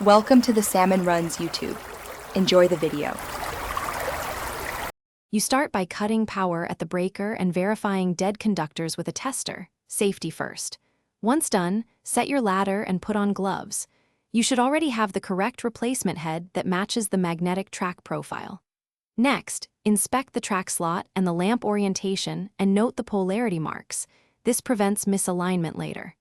Welcome to the Salmon Runs YouTube. Enjoy the video. You start by cutting power at the breaker and verifying dead conductors with a tester, safety first. Once done, set your ladder and put on gloves. You should already have the correct replacement head that matches the magnetic track profile. Next, inspect the track slot and the lamp orientation and note the polarity marks. This prevents misalignment later.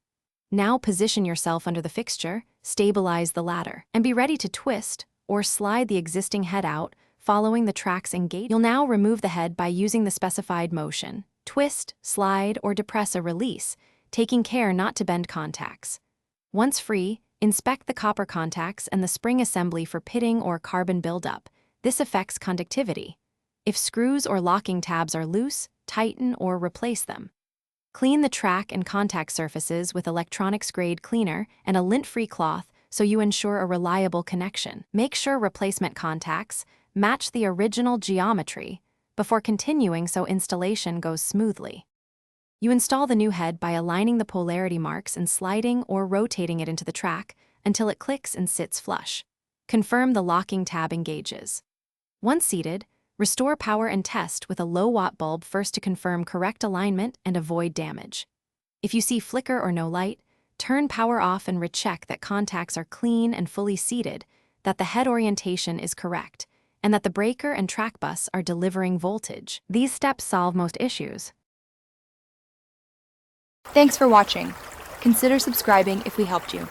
Now position yourself under the fixture, stabilize the ladder, and be ready to twist or slide the existing head out, following the track's engagement. You'll now remove the head by using the specified motion. Twist, slide, or depress a release, taking care not to bend contacts. Once free, inspect the copper contacts and the spring assembly for pitting or carbon buildup. This affects conductivity. If screws or locking tabs are loose, tighten or replace them. Clean the track and contact surfaces with electronics-grade cleaner and a lint-free cloth so you ensure a reliable connection. Make sure replacement contacts match the original geometry before continuing so installation goes smoothly. You install the new head by aligning the polarity marks and sliding or rotating it into the track until it clicks and sits flush. Confirm the locking tab engages. Once seated, restore power and test with a low-watt bulb first to confirm correct alignment and avoid damage. If you see flicker or no light, turn power off and recheck that contacts are clean and fully seated, that the head orientation is correct, and that the breaker and track bus are delivering voltage. These steps solve most issues. Thanks for watching. Consider subscribing if we helped you.